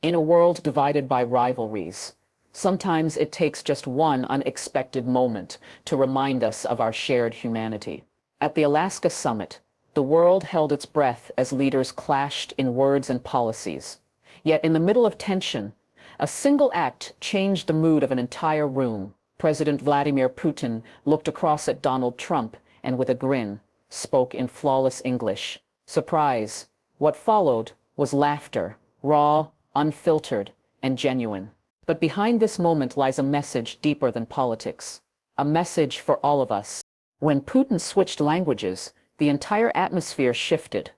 In a world divided by rivalries, sometimes it takes just one unexpected moment to remind us of our shared humanity. At the Alaska summit, the world held its breath as leaders clashed in words and policies. Yet in the middle of tension, a single act changed the mood of an entire room. President Vladimir Putin looked across at Donald Trump and with a grin, spoke in flawless English. Surprise. What followed was laughter, raw, unfiltered, and genuine. But behind this moment lies a message deeper than politics. A message for all of us. When Putin switched languages, the entire atmosphere shifted.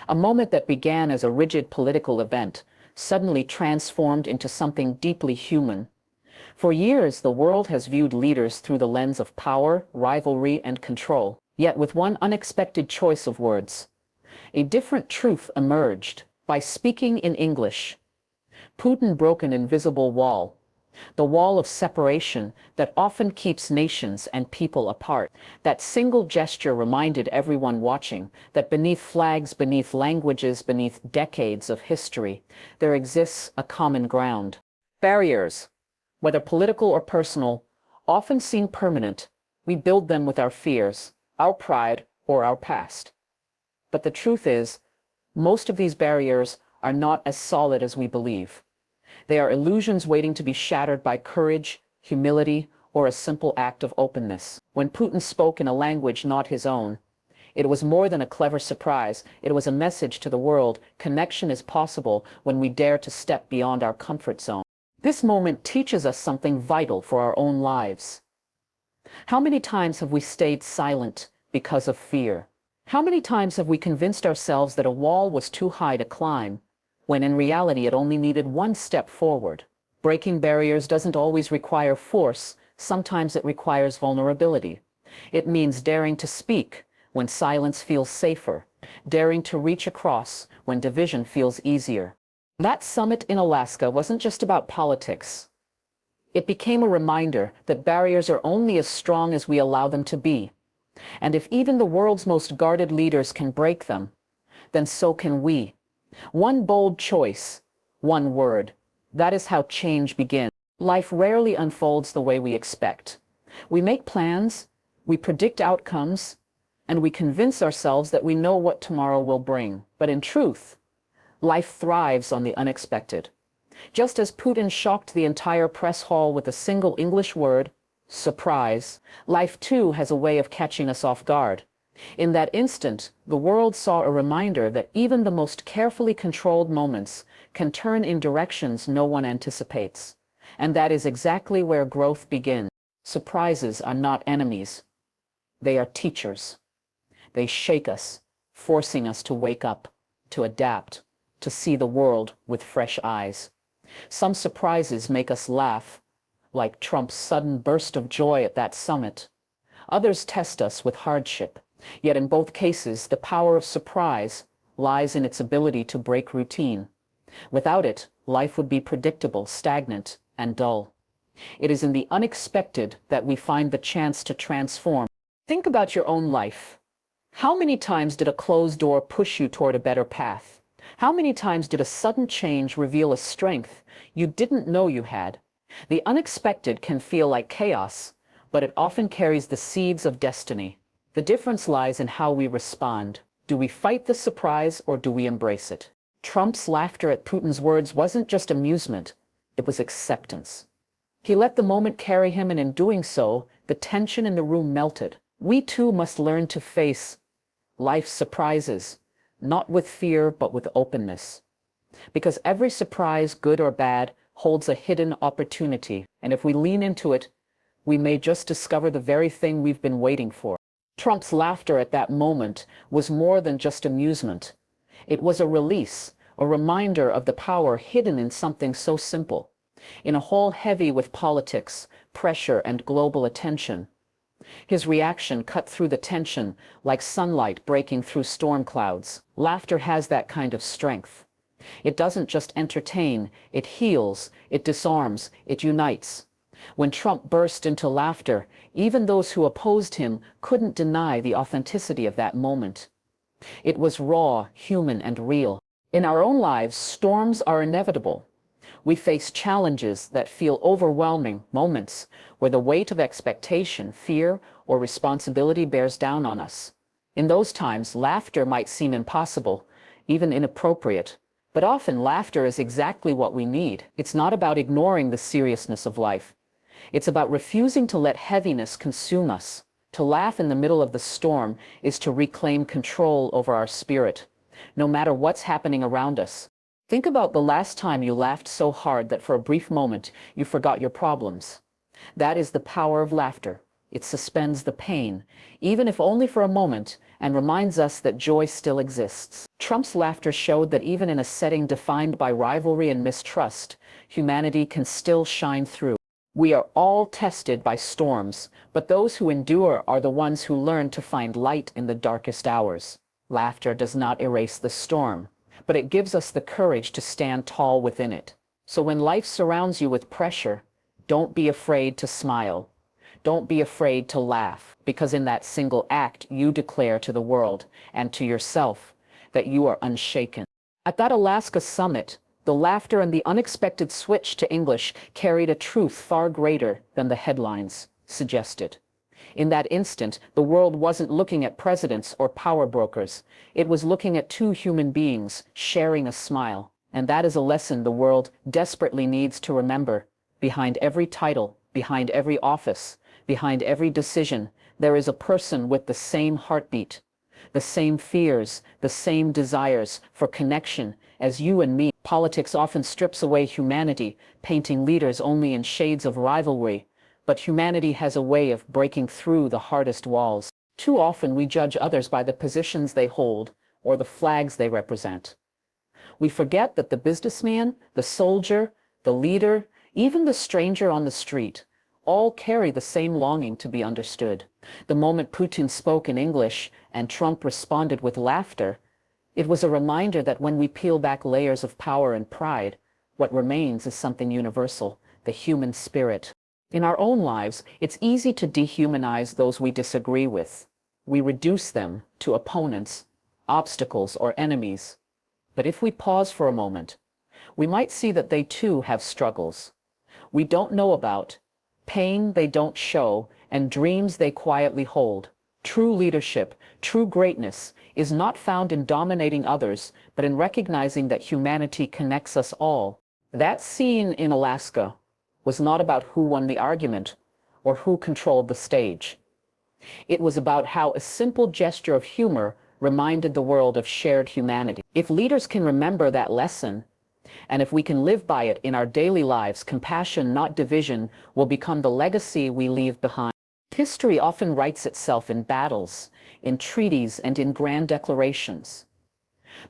A moment that began as a rigid political event suddenly transformed into something deeply human. For years, the world has viewed leaders through the lens of power, rivalry, and control. Yet with one unexpected choice of words, a different truth emerged. By speaking in English, Putin broke an invisible wall, the wall of separation that often keeps nations and people apart. That single gesture reminded everyone watching that beneath flags, beneath languages, beneath decades of history, there exists a common ground. Barriers, whether political or personal, often seem permanent. We build them with our fears, our pride, or our past. But the truth is, most of these barriers are not as solid as we believe. They are illusions waiting to be shattered by courage, humility, or a simple act of openness. When Putin spoke in a language not his own, it was more than a clever surprise. It was a message to the world. Connection is possible when we dare to step beyond our comfort zone. This moment teaches us something vital for our own lives. How many times have we stayed silent because of fear? How many times have we convinced ourselves that a wall was too high to climb, when in reality it only needed one step forward? Breaking barriers doesn't always require force. Sometimes it requires vulnerability. It means daring to speak when silence feels safer, daring to reach across when division feels easier. That summit in Alaska wasn't just about politics. It became a reminder that barriers are only as strong as we allow them to be. And if even the world's most guarded leaders can break them, then so can we. One bold choice, one word. That is how change begins. Life rarely unfolds the way we expect. We make plans, we predict outcomes, and we convince ourselves that we know what tomorrow will bring. But in truth, life thrives on the unexpected. Just as Putin shocked the entire press hall with a single English word, surprise, life too has a way of catching us off guard. In that instant, the world saw a reminder that even the most carefully controlled moments can turn in directions no one anticipates. And that is exactly where growth begins. Surprises are not enemies. They are teachers. They shake us, forcing us to wake up, to adapt, to see the world with fresh eyes. Some surprises make us laugh, like Trump's sudden burst of joy at that summit. Others test us with hardship. Yet in both cases, the power of surprise lies in its ability to break routine. Without it, life would be predictable, stagnant, and dull. It is in the unexpected that we find the chance to transform. Think about your own life. How many times did a closed door push you toward a better path? How many times did a sudden change reveal a strength you didn't know you had? The unexpected can feel like chaos, but it often carries the seeds of destiny. The difference lies in how we respond. Do we fight the surprise or do we embrace it? Trump's laughter at Putin's words wasn't just amusement, it was acceptance. He let the moment carry him, and in doing so, the tension in the room melted. We too must learn to face life's surprises, not with fear but with openness. Because every surprise, good or bad, holds a hidden opportunity, and if we lean into it, we may just discover the very thing we've been waiting for. Trump's laughter at that moment was more than just amusement. It was a release, a reminder of the power hidden in something so simple. In a hall heavy with politics, pressure, and global attention, his reaction cut through the tension like sunlight breaking through storm clouds. Laughter has that kind of strength. It doesn't just entertain, it heals, it disarms, it unites. When Trump burst into laughter, even those who opposed him couldn't deny the authenticity of that moment. It was raw, human, and real. In our own lives, storms are inevitable. We face challenges that feel overwhelming, moments where the weight of expectation, fear, or responsibility bears down on us. In those times, laughter might seem impossible, even inappropriate, but often laughter is exactly what we need. It's not about ignoring the seriousness of life. It's about refusing to let heaviness consume us. To laugh in the middle of the storm is to reclaim control over our spirit, no matter what's happening around us. Think about the last time you laughed so hard that for a brief moment you forgot your problems. That is the power of laughter. It suspends the pain, even if only for a moment, and reminds us that joy still exists. Trump's laughter showed that even in a setting defined by rivalry and mistrust, humanity can still shine through. We are all tested by storms, but those who endure are the ones who learn to find light in the darkest hours. Laughter does not erase the storm, but it gives us the courage to stand tall within it. So when life surrounds you with pressure, don't be afraid to smile. Don't be afraid to laugh, because in that single act you declare to the world and to yourself that you are unshaken. At that Alaska summit, the laughter and the unexpected switch to English carried a truth far greater than the headlines suggested. In that instant, the world wasn't looking at presidents or power brokers. It was looking at two human beings sharing a smile. And that is a lesson the world desperately needs to remember. Behind every title, behind every office, behind every decision, there is a person with the same heartbeat, the same fears, the same desires for connection as you and me. Politics often strips away humanity, painting leaders only in shades of rivalry. But humanity has a way of breaking through the hardest walls. Too often we judge others by the positions they hold or the flags they represent. We forget that the businessman, the soldier, the leader, even the stranger on the street, all carry the same longing to be understood. The moment Putin spoke in English and Trump responded with laughter, it was a reminder that when we peel back layers of power and pride, what remains is something universal, the human spirit. In our own lives, it's easy to dehumanize those we disagree with. We reduce them to opponents, obstacles, or enemies. But if we pause for a moment, we might see that they too have struggles we don't know about, pain they don't show, and dreams they quietly hold. True leadership, true greatness, is not found in dominating others, but in recognizing that humanity connects us all. That scene in Alaska was not about who won the argument or who controlled the stage. It was about how a simple gesture of humor reminded the world of shared humanity. If leaders can remember that lesson, and if we can live by it in our daily lives, compassion, not division, will become the legacy we leave behind. History often writes itself in battles, in treaties, and in grand declarations.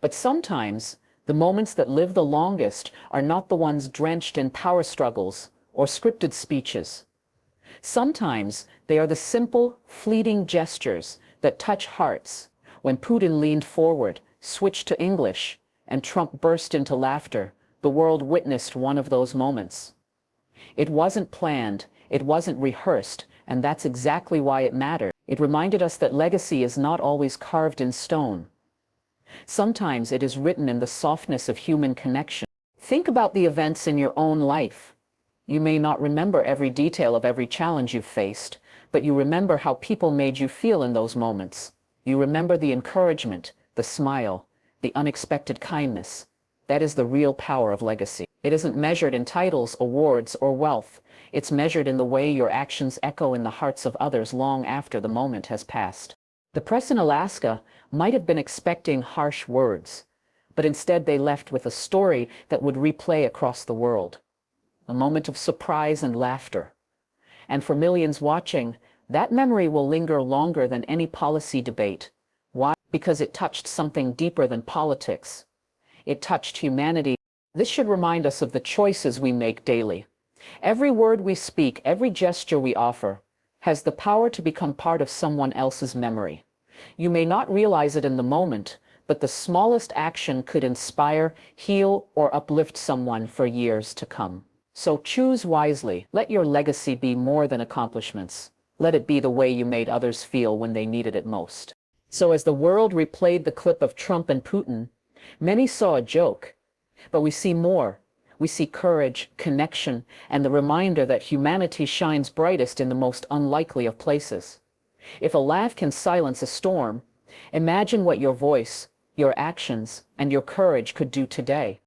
But sometimes, the moments that live the longest are not the ones drenched in power struggles or scripted speeches. Sometimes they are the simple, fleeting gestures that touch hearts. When Putin leaned forward, switched to English, and Trump burst into laughter, the world witnessed one of those moments. It wasn't planned, it wasn't rehearsed, and that's exactly why it mattered. It reminded us that legacy is not always carved in stone. Sometimes it is written in the softness of human connection. Think about the events in your own life. You may not remember every detail of every challenge you've faced, but you remember how people made you feel in those moments. You remember the encouragement, the smile, the unexpected kindness. That is the real power of legacy. It isn't measured in titles, awards, or wealth. It's measured in the way your actions echo in the hearts of others long after the moment has passed. The press in Alaska might have been expecting harsh words, but instead they left with a story that would replay across the world. A moment of surprise and laughter. And for millions watching, that memory will linger longer than any policy debate. Why? Because it touched something deeper than politics. It touched humanity. This should remind us of the choices we make daily. Every word we speak, every gesture we offer, has the power to become part of someone else's memory. You may not realize it in the moment, but the smallest action could inspire, heal, or uplift someone for years to come. So choose wisely. Let your legacy be more than accomplishments. Let it be the way you made others feel when they needed it most. So as the world replayed the clip of Trump and Putin, many saw a joke, but we see more. we see courage, connection, and the reminder that humanity shines brightest in the most unlikely of places. If a laugh can silence a storm, imagine what your voice, your actions, and your courage could do today.